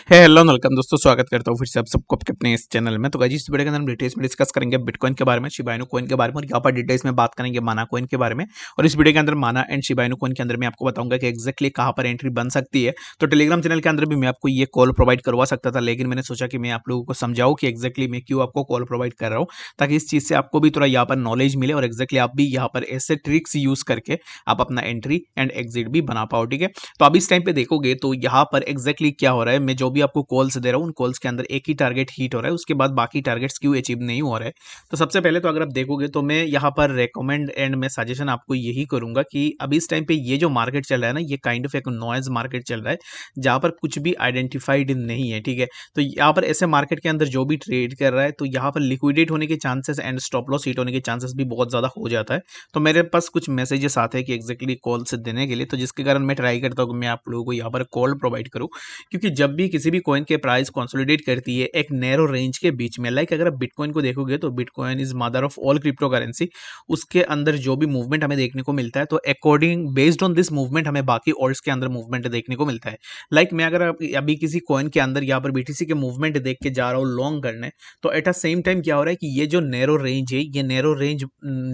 Hello welcome दोस्तों, स्वागत करता हूँ फिर से आप सबको आपके अपने इस चैनल में। तो गाइस इस वीडियो के अंदर हम डिटेल्स में डिस्कस करेंगे बिटकॉइन के बारे में, शिबा इनू कॉइन के बारे में, और यहाँ पर डिटेल्स में बात करेंगे माना कॉइन के बारे में। और इस वीडियो के अंदर माना एंड शिबा इनू कॉइन के अंदर मैं आपको बताऊंगा कि एक्जैक्टली कहाँ पर एंट्री बन सकती है। तो टेलीग्राम चैनल के अंदर भी मैं आपको ये कॉल प्रोवाइड करवा सकता था, लेकिन मैंने सोचा कि मैं आप लोगों को समझाऊँ कि एक्जैक्टली मैं क्यों आपको कॉल प्रोवाइड कर रहा हूँ, ताकि इस चीज़ से आपको भी थोड़ा यहाँ पर नॉलेज मिले और एक्जैक्टली आप भी यहाँ पर ऐसे ट्रिक्स यूज करके आप अपना एंट्री एंड एग्जिट भी बना पाओ। ठीक है, तो अब इस टाइम पे देखोगे तो यहाँ पर एग्जैक्टली क्या हो रहा है, मैं जो भी आपको कॉल्स दे रहा हूँ उन कॉल्स के अंदर एक ही टारगेट हिट हो रहा है, उसके बाद बाकी टारगेट्स क्यों अचीव नहीं हो रहे हैं। तो सबसे पहले तो अगर आप देखोगे तो मैं यहाँ पर रेकमेंड एंड मैं सजेशन आपको यही करूंगा कि अभी इस टाइम पे ये जो मार्केट चल रहा है ना, ये काइंड ऑफ एक नॉइज मार्केट चल रहा है जहाँ पर कुछ भी आइडेंटिफाइड नहीं है। ठीक है, तो यहाँ पर ऐसे मार्केट के अंदर जो भी ट्रेड कर रहा है तो यहाँ पर लिक्विडेट होने के chances and stop loss hit होने के चांसेस भी बहुत ज्यादा हो जाता है। तो मेरे पास कुछ मैसेजेस आते हैं कि एक्जैक्टली कॉल से देने के लिए, तो जिसके कारण मैं ट्राई करता हूँ कि मैं आप लोगों को यहाँ पर कॉल प्रोवाइड करूँ। क्योंकि जब भी किसी भी कॉइन के प्राइस कंसोलिडेट करती है एक नैरो रेंज के बीच में, लाइक अगर आप बिटकॉइन को देखोगे तो bitcoin is mother of all crypto currency, उसके अंदर जो भी मूवमेंट हमें देखने को मिलता है तो according based on this movement हमें बाकी ऑल्ट्स के अंदर मूवमेंट देखने को मिलता है। लाइक मैं अगर अभी किसी कॉइन के अंदर यहाँ पर बीटीसी के मूवमेंट देख के जा रहा हूँ लॉन्ग करने, तो एट अ सेम टाइम क्या हो रहा है कि ये जो नैरो रेंज है, ये नैरो रेंज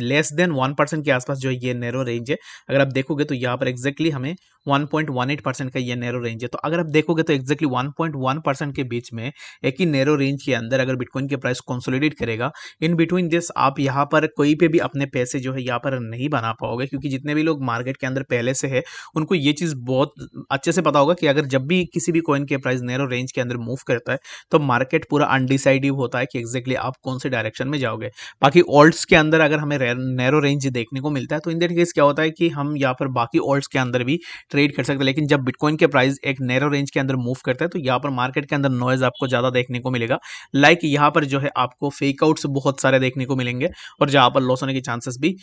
लेस देन 1% के आसपास जो है ये नैरो रेंज है। अगर आप देखोगे तो यहाँ पर एग्जैक्टली हमें 1.18% का ये नैरो रेंज है। तो अगर आप देखोगे तो एक्जैक्टली 1.1% के बीच में एक ही नैरो रेंज के अंदर अगर बिटकॉइन के प्राइस कंसोलिडेट करेगा, इन बिटवीन दिस आप यहाँ पर कोई पे भी अपने पैसे जो है यहाँ पर नहीं बना पाओगे। क्योंकि जितने भी लोग मार्केट के अंदर पहले से है उनको ये चीज़ बहुत अच्छे से पता होगा कि अगर जब भी किसी भी कॉइन के प्राइस नैरो रेंज के अंदर मूव करता है तो मार्केट पूरा अनडिसाइडिव होता है कि एक्जैक्टली आप कौन से डायरेक्शन में जाओगे। बाकी ऑल्ट्स के अंदर अगर हमें नैरो रेंज देखने को मिलता है तो इन दैट केस क्या होता है कि हम यहाँ पर बाकी ऑल्ट्स के अंदर भी ट्रेड कर सकते हैं। लेकिन जब बिटकॉइन के प्राइस एक नैरो रेंज के अंदर मूव करता है तो यहाँ पर मार्केट के अंदर नॉइज आपको ज्यादा देखने को मिलेगा। लाइक यहाँ पर जो है आपको फेक आउट्स बहुत सारे देखने को मिलेंगे और जहाँ पर लॉस होने के चांसेस भी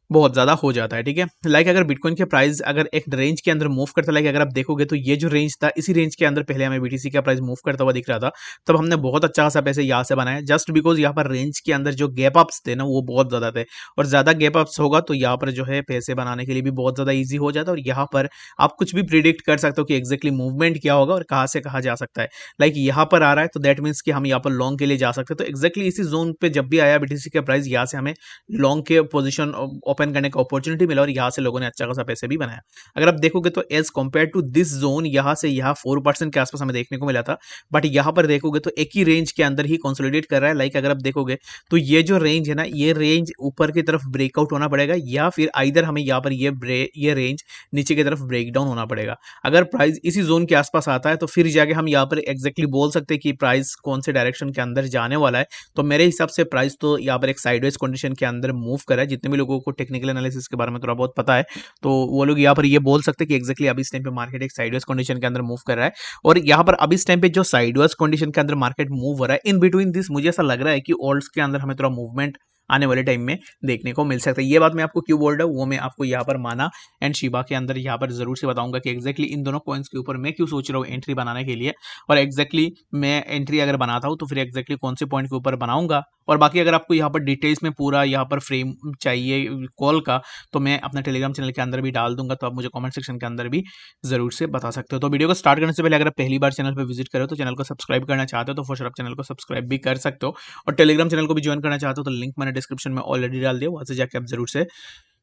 बहुत ज़्यादा हो जाता है। ठीक है, लाइक अगर बिटकॉइन के प्राइस अगर एक रेंज के अंदर मूव करता है, लाइक अगर आप देखोगे तो ये जो रेंज था इसी रेंज के अंदर पहले हमें बीटीसी का प्राइस मूव करता हुआ दिख रहा था, तब हमने बहुत अच्छा खासा पैसे यहाँ से बनाया जस्ट बिकॉज यहाँ पर रेंज के अंदर जो गैप अप्स थे ना वो बहुत ज़्यादा थे। और ज़्यादा गैप अप्स होगा तो यहाँ पर जो है पैसे बनाने के लिए भी बहुत ज़्यादा ईजी हो जाता है। और यहाँ पर आप कुछ भी प्रिडिक्ट कर सकते हो कि एक्जैक्टली मूवमेंट क्या होगा और कहाँ से कहाँ जा सकता है। लाइक यहाँ पर आ रहा है तो दैट मीन्स कि हम यहाँ पर लॉन्ग के लिए जा सकते हैं। तो एक्जैक्टली इसी जोन पे जब भी आया बीटीसी का प्राइस, यहाँ से हमें लॉन्ग के पोजीशन ओपन करने का अपॉर्चुनिटी मिला और यहाँ से लोगों ने अच्छा खासा पैसे भी बनाया। अगर आप देखोगे तो as compare to this zone यहाँ से यहाँ 4% के आसपास हमें देखने को मिला था, बट यहाँ पर देखोगे तो एक ही रेंज के अंदर ही कंसोलिडेट कर रहा है। लाइक अगर आप देखोगे तो ये जो रेंज है ना, ये रेंज ऊपर की तरफ ब्रेकआउट होना पड़ेगा या फिर आइदर हमें यहाँ पर ये रेंज नीचे की तरफ ब्रेक डाउन होना पड़ेगा। अगर प्राइस इसी जोन के आसपास आता है तो फिर जाके हम यहाँ पर एग्जैक्टली बोल सकते हैं कि प्राइस कौन से डायरेक्शन के अंदर जाने वाला है। तो मेरे हिसाब से प्राइस तो यहाँ पर एक साइडवेज कंडीशन के अंदर मूव करा है। जितने भी लोगों को टेक्निकल एनालिसिस के बारे में थोड़ा बहुत पता है तो वो लोग यहाँ पर ये बोल सकते हैं कि एक्जैक्टली अभी इस टाइम पे मार्केट एक साइडवेज कंडीशन के अंदर मूव कर रहा है। और यहाँ पर अभी इस टाइम पे जो साइडवेज कंडीशन के अंदर मार्केट मूव हो रहा है, इन बिटवीन दिस मुझे ऐसा लग रहा है कि ऑल्ट्स के अंदर हमें थोड़ा मूवमेंट आने वाले टाइम में देखने को मिल सकता है। ये बात मैं आपको क्यों बोल रहा हूँ वो मैं आपको यहाँ पर माना एंड शिबा के अंदर यहाँ पर जरूर से बताऊंगा कि एक्जैक्टली इन दोनों कॉइन्स के ऊपर मैं क्यों सोच रहा हूँ एंट्री बनाने के लिए। और एक्जैक्टली मैं एंट्री अगर बनाता हूँ तो फिर एक्जैक्टली कौन से पॉइंट के ऊपर बनाऊंगा। और बाकी अगर आपको यहाँ पर डिटेल्स में पूरा यहाँ पर फ्रेम चाहिए कॉल का, तो मैं अपना टेलीग्राम चैनल के अंदर भी डाल दूंगा, तो आप मुझे कमेंट सेक्शन के अंदर भी जरूर से बता सकते हो। तो वीडियो को स्टार्ट करने से पहले अगर आप पहली बार चैनल पर विजिट करो तो चैनल को सब्सक्राइब करना चाहते हो तो फॉर आप चैनल को सब्सक्राइब भी कर सकते हो। और टेलीग्राम चैनल को भी ज्वाइन करना चाहते हो तो लिंक मैंने डिस्क्रिप्शन में ऑलरेडी डाल दिया, वहां से जाकर आप जरूर से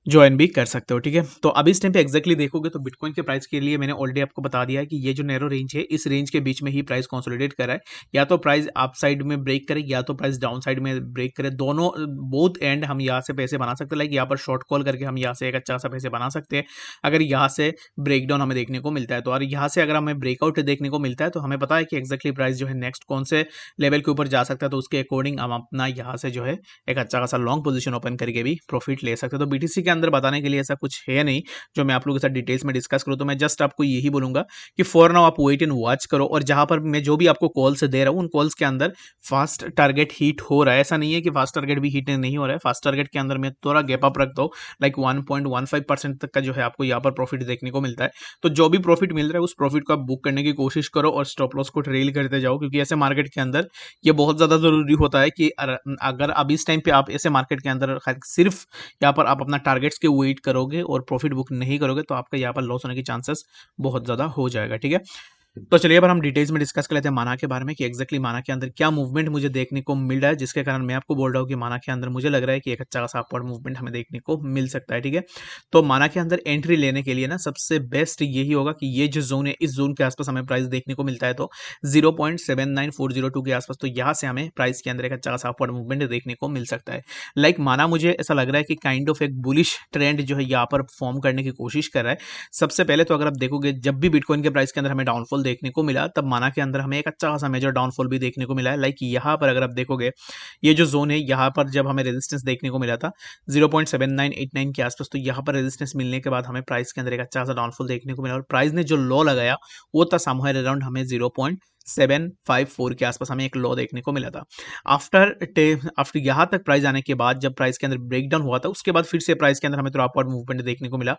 ज्वाइन भी कर सकते हो। ठीक है, तो अभी इस टाइम पे एक्जैक्टली देखोगे तो बिटकॉइन के प्राइस के लिए मैंने ऑलरेडी आपको बता दिया है कि ये जो नैरो रेंज है इस रेंज के बीच में ही प्राइस कंसोलिडेट कर रहा है। या तो प्राइस अप साइड में ब्रेक करे या तो प्राइस डाउन साइड में ब्रेक करे, दोनों बोथ एंड हम यहाँ से पैसे बना सकते हैं। लाइक यहाँ पर शॉर्ट कॉल करके हम यहाँ से एक अच्छा सा पैसे बना सकते हैं अगर यहाँ से ब्रेक डाउन हमें देखने को मिलता है। तो और यहाँ से अगर हमें ब्रेकआउट देखने को मिलता है तो हमें पता है कि एक्जैक्टली प्राइस जो है नेक्स्ट कौन से लेवल के ऊपर जा सकता है, तो उसके अकॉर्डिंग हम अपना यहाँ से जो है एक अच्छा खासा लॉन्ग पोजीशन ओपन करके भी प्रॉफिट ले सकते हैं। तो बीटीसी के अंदर बताने के लिए ऐसा कुछ है नहीं जो मैं आप लोगों के साथ डिटेल्स में डिस्कस करूं। तो मैं जस्ट आपको यही बोलूंगा कि फॉर नाउ आप वेट एंड वॉच करो। और जहां पर मैं जो भी आपको कॉल्स दे रहा हूं उन कॉल्स के अंदर फास्ट टारगेट हिट हो रहा है, ऐसा नहीं है कि फास्ट टारगेट भी हिट नहीं हो रहा है। फास्ट टारगेट के अंदर मैं थोड़ा गैप अप रखता हूँ, लाइक 1.15% तक का जो है आपको यहाँ पर प्रॉफिट देखने को मिलता है। तो जो भी प्रॉफिट मिल रहा है उस प्रॉफिट को आप बुक करने की कोशिश करो और स्टॉप लॉस को ट्रेल करते जाओ, क्योंकि ऐसे मार्केट के अंदर ये बहुत ज्यादा जरूरी होता है कि अगर अब इस टाइम पे आप ऐसे मार्केट के अंदर सिर्फ यहाँ पर आप अपना टारगेट्स के वेट करोगे और प्रॉफिट बुक नहीं करोगे तो आपका यहाँ पर लॉस होने की चांसेस बहुत ज़्यादा हो जाएगा। ठीक है, तो चलिए अब हम डिटेल्स में डिस्कस कर लेते हैं माना के बारे में कि एग्जैक्टली माना के अंदर क्या मूवमेंट मुझे देखने को मिल रहा है, जिसके कारण मैं आपको बोल रहा हूँ कि माना के अंदर मुझे लग रहा है कि एक अच्छा खासा अपवर्ड मूवमेंट हमें देखने को मिल सकता है। ठीक है, तो माना के अंदर एंट्री लेने के लिए ना सबसे बेस्ट यही होगा कि ये जो जोन है इस जोन के आसपास हमें प्राइस देखने को मिलता है, तो 0.79402 के आसपास, तो यहाँ से हमें प्राइस के अंदर एक अच्छा खासा अपवर्ड मूवमेंट देखने को मिल सकता है। लाइक माना मुझे ऐसा लग रहा है कि काइंड ऑफ एक बुलिश ट्रेंड जो है यहाँ पर फॉर्म करने की कोशिश कर रहा है। सबसे पहले तो अगर आप देखोगे जब भी बिटकॉइन के प्राइस के अंदर हमें डाउनफॉल देखने को मिला, तब माना के अंदर हमें एक अच्छा खासा मेजर डाउनफॉल भी देखने को मिला है। लाइक यहाँ पर अगर आप देखोगे ये जो जोन है यहाँ पर जब हमें रेजिस्टेंस देखने को मिला था 0.7989 के आसपास, तो यहाँ पर रेजिस्टेंस मिलने के बाद हमें प्राइस के अंदर एक अच्छा खासा डाउनफॉल देखने को मिला और प्राइस ने जो लो लगाया वो था समवेयर अराउंड हमें 0.754 के आसपास हमें एक लो देखने को मिला था। आफ्टर यहाँ तक प्राइस आने के बाद जब प्राइस के अंदर ब्रेकडाउन हुआ था, उसके बाद फिर से प्राइस के अंदर हमें थोड़ा अपवर्ड मूवमेंट देखने को मिला।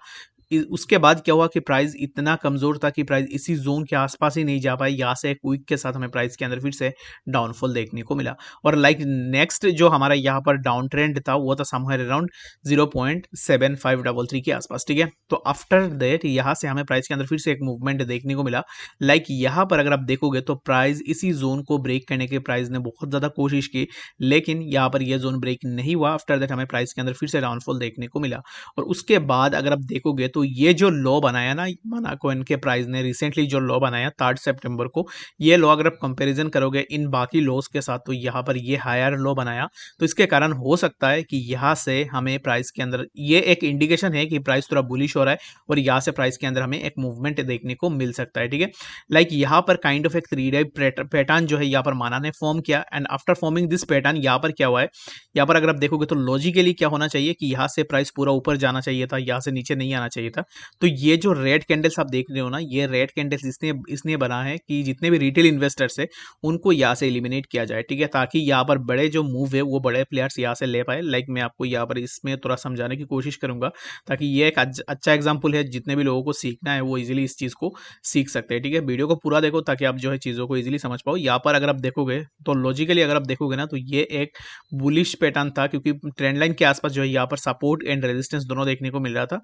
उसके बाद क्या हुआ कि प्राइस इतना कमजोर था कि प्राइस इसी जोन के आसपास ही नहीं जा पाई, यहाँ से एक वीक के साथ हमें प्राइस के अंदर फिर से डाउनफॉल देखने को मिला। और लाइक नेक्स्ट जो हमारा यहाँ पर डाउन ट्रेंड था वो था समवेयर अराउंड 0.7533 के आसपास। ठीक है, तो आफ्टर दैट यहाँ से हमें प्राइस के अंदर फिर से एक मूवमेंट देखने को मिला। लाइक यहाँ पर अगर आप देखोगे तो प्राइस इसी जोन को ब्रेक करने के प्राइस ने बहुत ज्यादा कोशिश की, लेकिन यहाँ पर यह जोन ब्रेक नहीं हुआ। आफ्टर दैट हमें प्राइस के अंदर फिर से डाउनफॉल देखने को मिला। और उसके बाद अगर आप देखोगे तो ये जो लो बनाया ना माना कॉइन के प्राइस ने रिसेंटली जो लो बनाया 3 सितंबर को, ये लो अगर आप कंपैरिजन करोगे इन बाकी लोस के साथ, तो यहाँ पर ये हायर लो बनाया। तो इसके कारण हो सकता है कि यहाँ से हमें प्राइस के अंदर ये एक इंडिकेशन है कि प्राइस थोड़ा बुलिश हो रहा है और यहाँ से प्राइस के अंदर हमें एक मूवमेंट देखने को मिल सकता है। ठीक है, लाइक यहाँ पर काइंड ऑफ एक 3 डे पैटर्न जो है यहाँ पर माना ने फॉर्म किया and after forming this pattern यहाँ पर क्या हुआ है, यहाँ पर अगर आप देखोगे तो लॉजिकली क्या होना चाहिए कि यहाँ से प्राइस पूरा ऊपर जाना चाहिए था, यहाँ से नीचे नहीं आना चाहिए था। तो ये जो रेड कैंडल्स आप देख रहे हो ना, ये रेड कैंडल्स इसने बना है कि जितने भी रिटेल इन्वेस्टर्स है उनको यहाँ से एलिमिनेट किया जाए। ठीक है, ताकि यहाँ पर बड़े जो मूव है वो बड़े प्लेयर्स यहाँ से ले पाए। लाइक मैं आपको यहाँ पर इसमें थोड़ा समझाने की कोशिश करूंगा ताकि ये एक अच्छा एग्जाम्पल है, जितने भी लोगों को सीखना है वो इजिली इस चीज़ को सीख सकते हैं। ठीक है, वीडियो को पूरा देखो ताकि आप जो है चीज़ों को इजिली समझ पाओ। यहाँ पर अगर आप देखोगे तो लॉजिकली अगर आप देखोगे ना, तो ये एक बुलिश पैटर्न था क्योंकि ट्रेंड लाइन के आसपास जो है यहाँ पर सपोर्ट एंड रेजिस्टेंस दोनों देखने को मिल रहा था।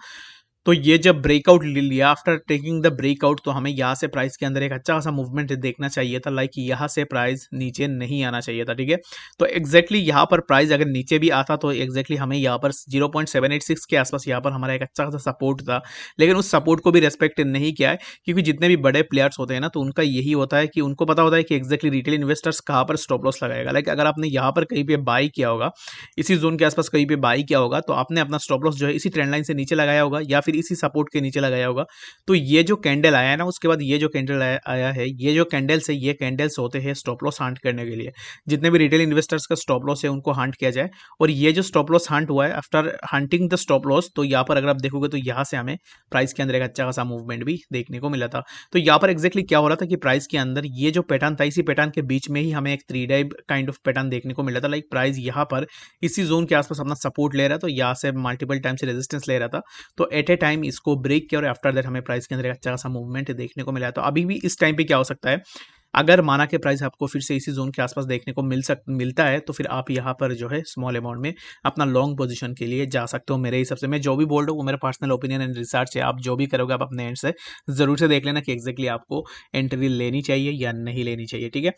तो ये जब ब्रेकआउट ले लिया आफ्टर टेकिंग द ब्रेकआउट, तो हमें यहाँ से प्राइस के अंदर एक अच्छा खासा मूवमेंट देखना चाहिए था। लाइक यहाँ से प्राइस नीचे नहीं आना चाहिए था। ठीक है, तो एग्जैक्टली यहाँ पर प्राइस अगर नीचे भी आता तो एग्जैक्टली हमें यहाँ पर 0.786 के आसपास यहाँ पर हमारा एक अच्छा खासा सपोर्ट था, लेकिन उस सपोर्ट को भी रेस्पेक्ट नहीं किया है। क्योंकि जितने भी बड़े प्लेयर्स होते हैं ना, तो उनका यही होता है कि उनको पता होता है कि एग्जैक्टली रिटेल इन्वेस्टर्स कहाँ पर स्टॉप लॉस लगाएगा। लाइक अगर आपने यहाँ पर कहीं पे बाई किया होगा, इसी जोन के आसपास कहीं पे बाई किया होगा, तो आपने अपना स्टॉप लॉस जो है इसी ट्रेंड लाइन से नीचे लगाया होगा या फिर इसी सपोर्ट के नीचे लगाया होगा। तो ये जो कैंडल आया है ना, उसके बाद ये जो कैंडल आया है, ये जो कैंडल्स है, ये कैंडल्स होते हैं स्टॉप लॉस हंट करने के लिए। जितने भी रिटेल इन्वेस्टर्स का स्टॉप लॉस है उनको हंट किया जाए। और ये जो स्टॉप लॉस हंट हुआ है after hunting the stop loss, तो यहाँ पर अगर आप देखोगे तो यहाँ से हमें प्राइस के अंदर एक अच्छा खासा मूवमेंट भी देखने को मिला था। तो यहाँ पर एग्जैक्टली क्या हो रहा था कि प्राइस के अंदर ये जो पैटर्न था, इसी पैटर्न के बीच में ही हमें एक 3 डे काइंड ऑफ पैटर्न देखने को मिला था। लाइक प्राइस यहाँ पर इसी जोन के आसपास अपना सपोर्ट ले रहा था, तो यहाँ से मल्टीपल टाइम से रेजिस्टेंस ले रहा था। तो एट ए टाइम इसको ब्रेक किया और आफ्टर दैट हमें प्राइस के अंदर एक अच्छा खासा मूवमेंट देखने को मिला है। तो अभी भी इस टाइम पे क्या हो सकता है, अगर माना के प्राइस आपको फिर से इसी जोन के आसपास देखने को मिलता है, तो फिर आप यहाँ पर जो है स्मॉल अमाउंट में अपना लॉन्ग पोजीशन के लिए जा सकते हो। मेरे हिसाब से मैं जो भी बोल रहा हूँ वो मेरा पर्सनल ओपिनियन एंड रिसर्च है। आप जो भी करोगे आप अपने एंड से जरूर से देख लेना कि एग्जैक्टली आपको एंट्री लेनी चाहिए या नहीं लेनी चाहिए। ठीक है,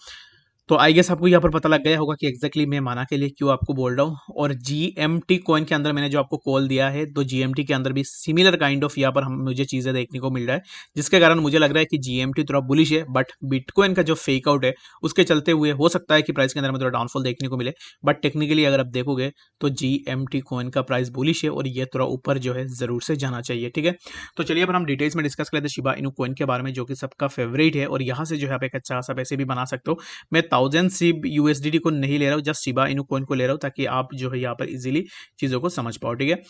तो आई गेस आपको यहाँ पर पता लग गया होगा कि एग्जैक्टली मैं माना के लिए क्यों आपको बोल रहा हूँ। और जीएमटी कॉइन के अंदर मैंने जो आपको कॉल दिया है, तो जीएमटी के अंदर भी सिमिलर काइंड ऑफ यहाँ पर मुझे चीज़ें देखने को मिल रहा है, जिसके कारण मुझे लग रहा है कि जीएमटी थोड़ा बुलिश है। बट बिटकॉइन का जो फेक आउट है उसके चलते हुए हो सकता है कि प्राइस के अंदर में थोड़ा डाउनफॉल देखने को मिले। बट टेक्निकली अगर आप देखोगे तो जीएमटी कॉइन का प्राइस बुलिश है और ये थोड़ा ऊपर जो है जरूर से जाना चाहिए। ठीक है, तो चलिए अब हम डिटेल्स में डिस्कस कर लेते हैं शिबा इनू कॉइन के बारे में, जो कि सबका फेवरेट है और यहाँ से जो है आप एक अच्छा खासा पैसे भी बना सकते हो। मैं 1000 सिब यूएसडीटी को नहीं ले रहा हूँ, जस्ट शिबा इनू कॉइन को ले रहा हूँ ताकि आप जो है यहाँ पर इजीली चीज़ों को समझ पाओ। ठीक है,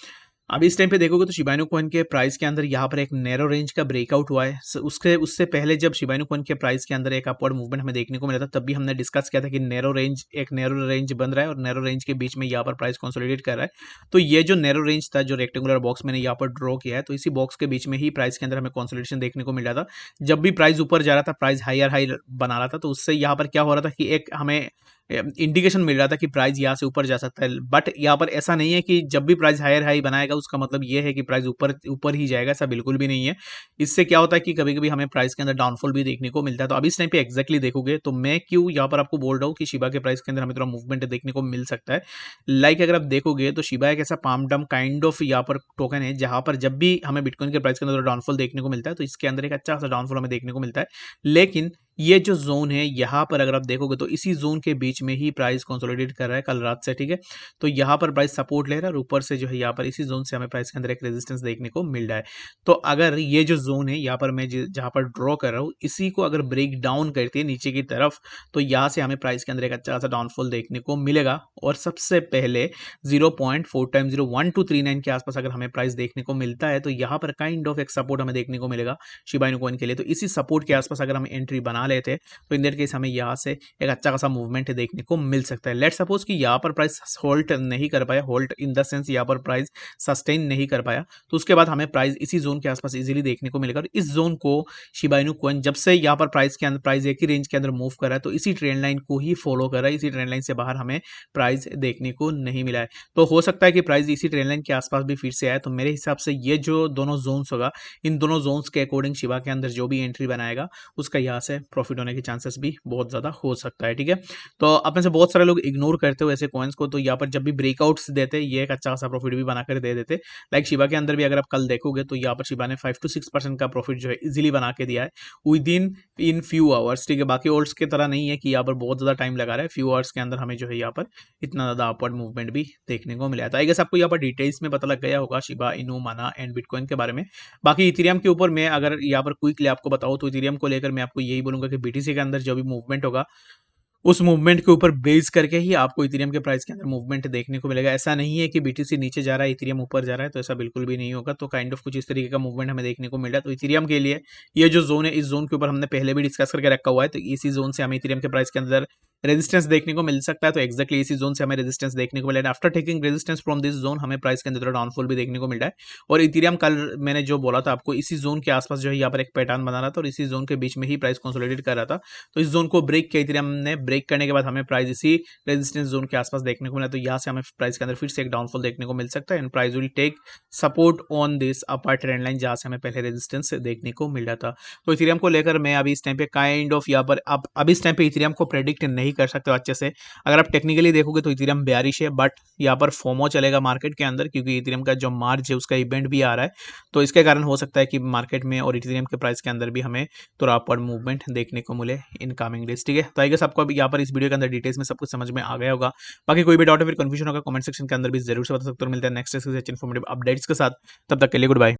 अभी इस टाइम पे देखोगे तो शिबा इनू कॉइन के प्राइस के अंदर यहाँ पर एक नैरो रेंज का ब्रेकआउट हुआ है। उससे पहले जब शिबा इनू कॉइन के प्राइस के अंदर एक अपवर्ड मूवमेंट हमें देखने को मिला था, तब भी हमने डिस्कस किया था कि नैरो रेंज बन रहा है और नैरो रेंज के बीच में यहाँ पर प्राइस कंसोलिडेट कर रहा है। तो ये जो नैरो रेंज था, जो रेक्टेंगुलर बॉक्स मैंने यहाँ पर ड्रॉ किया है, तो इसी बॉक्स के बीच में ही प्राइस के अंदर हमें कंसोलिडेशन देखने को मिल रहा था। जब भी प्राइस ऊपर जा रहा था, प्राइस हाई बना रहा था, तो उससे यहाँ पर क्या हो रहा था कि एक हमें इंडिकेशन मिल रहा था कि प्राइस यहाँ से ऊपर जा सकता है, बट यहाँ पर ऐसा नहीं है कि जब भी प्राइस हायर हाई बनाएगा उसका मतलब ये है कि प्राइस ऊपर ऊपर ही जाएगा, ऐसा बिल्कुल भी नहीं है। इससे क्या होता है कि कभी कभी हमें प्राइस के अंदर डाउनफॉल भी देखने को मिलता है। तो अभी इस टाइम पे एक्जैक्टली देखोगे तो मैं क्यों यहाँ पर आपको बोल रहा हूँ कि शिबा के प्राइस के अंदर हमें थोड़ा मूवमेंट देखने को मिल सकता है। लाइक अगर आप देखोगे तो शिबा एक ऐसा पाम डम काइंड ऑफ यहाँ पर टोकन है जहां पर जब भी हमें बिटकॉइन के प्राइस के अंदर डाउनफॉल देखने को मिलता है तो इसके अंदर एक अच्छा खासा डाउनफॉल हमें देखने को मिलता है। लेकिन ये जो जोन है यहाँ पर अगर आप देखोगे तो इसी जोन के बीच में ही प्राइस कंसोलिडेट कर रहा है कल रात से, ठीक है। तो यहाँ पर प्राइस सपोर्ट ले रहा है और ऊपर से जो है यहाँ पर इसी जोन से हमें प्राइस के अंदर एक रेजिस्टेंस देखने को मिल रहा है। तो अगर ये जो जोन है यहाँ पर मैं जहाँ पर ड्रॉ कर रहा हूँ इसी को अगर ब्रेक डाउन करती है नीचे की तरफ तो यहाँ से हमें प्राइस के अंदर एक अच्छा खासा डाउनफॉल देखने को मिलेगा। और सबसे पहले 0.4x01,239 के आसपास अगर हमें प्राइस देखने को मिलता है तो यहाँ पर काइंड ऑफ एक सपोर्ट हमें देखने को मिलेगा शिबा इनु कॉइन के लिए। तो इसी सपोर्ट के आसपास अगर हम एंट्री बना लेते हैं तो इन दैट केस हमें यहाँ से एक अच्छा खासा मूवमेंट देखने को मिल सकता है। लेट सपोज कि यहाँ पर प्राइस होल्ड नहीं कर पाया, होल्ड इन द सेंस यहाँ पर प्राइस सस्टेन नहीं कर पाया, तो उसके बाद हमें प्राइस इसी जोन के आसपास इजीली देखने को मिलेगा। और इस जोन को शिबा इनु कॉइन जब से यहाँ पर प्राइस के अंदर प्राइस एक ही रेंज के अंदर मूव कर रहा है तो इसी ट्रेंड लाइन को ही फॉलो कर रहा है, इसी ट्रेंड लाइन से बाहर हमें प्राइस देखने को नहीं मिला है। तो हो सकता है कि प्राइस इसी ट्रेंड लाइन के आसपास भी फिर से आए। तो मेरे हिसाब से ये जो दोनों जोन्स होगा इन दोनों जोन्स के अकॉर्डिंग शिबा के अंदर जो भी एंट्री बनाएगा उसका यहाँ से प्रॉफिट होने के चांसेस भी बहुत ज्यादा हो सकता है, ठीक है। तो अपने से बहुत सारे लोग इग्नोर करते हो ऐसे कॉइन्स को, तो यहाँ पर जब भी ब्रेकआउट्स देते ये एक अच्छा खासा प्रॉफिट भी बनाकर दे देते। लाइक शिबा के अंदर भी अगर आप कल देखोगे तो यहाँ पर शिबा ने 5 to 6% का प्रॉफिट जो है इजीली बना के दिया है विद इन फ्यू आवर्स, ठीक है। बाकी ऑल्ट्स की तरह नहीं है कि यहाँ पर बहुत ज्यादा टाइम लगा रहा है, फ्यू आवर्स के अंदर हमें जो है यहाँ पर इतना ज्यादा अपवर्ड मूवमेंट भी देखने को मिला है। तो आई गेस आपको यहाँ पर डिटेल्स में पता लग गया होगा शिबा इनु, माना एंड बिटकॉइन के बारे में। बाकी इथेरियम के ऊपर मैं अगर यहाँ पर क्विकली आपको बताऊं तो इथेरियम को लेकर मैं आपको यही बोलूंगा कि बीटीसी के अंदर जो भी मूवमेंट होगा उस मूवमेंट के ऊपर बेस करके ही आपको इथेरियम के प्राइस के अंदर मूवमेंट देखने को मिलेगा। ऐसा नहीं है कि बीटीसी नीचे जा रहा है इथेरियम ऊपर जा रहा है, तो ऐसा बिल्कुल भी नहीं होगा। तो काइंड ऑफ कुछ इस तरीके का मूवमेंट हमें देखने को मिल रहा है। तो इथेरियम के लिए ये जो जोन है इस जोन के ऊपर हमने पहले भी डिस्कस करके रखा हुआ है, तो इसी जोन से हमें इथेरियम के प्राइस के अंदर रेजिस्टेंस देखने को मिल सकता है। तो एक्जैक्टली इसी जोन से हमें रेजिस्टेंस देखने को मिला है। After taking resistance from this zone हमें प्राइस के अंदर थोड़ा डाउनफॉल भी देखने को मिल रहा है। और इथेरियम कल मैंने जो बोला था आपको इसी जोन के आसपास जो है यहाँ पर एक पैटर्न बना रहा था और इसी जोन के बीच में ही प्राइस कंसोलिडेट कर रहा था। तो इस जोन को ब्रेक किया इथेरियम ने, ब्रेक करने के बाद हमें प्राइस इसी रेजिस्टेंस जोन के आसपास देखने को मिला। तो यहाँ से हमें प्राइस के अंदर फिर से एक डाउनफॉल देखने को मिल सकता है and price will take support on this upper trend line जहाँ से हमें पहले रेजिस्टेंस देखने को मिल रहा था। तो इथेरियम को लेकर मैं अभी इस टाइम पे काइंड ऑफ यहाँ पर आप अभी इस टाइम पे इथेरियम को प्रेडिक्ट नहीं कर सकते अच्छे से। अगर आप टेक्निकली देखोगे तो इथेरियम बेयरिश है, बट यहाँ पर फोमो चलेगा मार्केट के अंदर क्योंकि इथेरियम का जो मार्च है उसका इवेंट भी आ रहा है। तो इसके कारण हो सकता है कि मार्केट में और इथेरियम के प्राइस के अंदर भी हमें थोड़ा अपवर्ड मूवमेंट देखने को मिले इन कमिंग डेज, ठीक है। तो आई गेस आपको अभी यहाँ पर इस वीडियो के अंदर डिटेल्स में सब कुछ समझ में आ गया होगा। बाकी कोई भी डाउट है फिर कंफ्यूजन होगा कमेंट सेक्शन के अंदर भी जरूर से बता सकते हो। मिलते हैं नेक्स्ट इन्फॉर्मेटिव अपडेट्स के साथ, तब तक के लिए गुड बाय।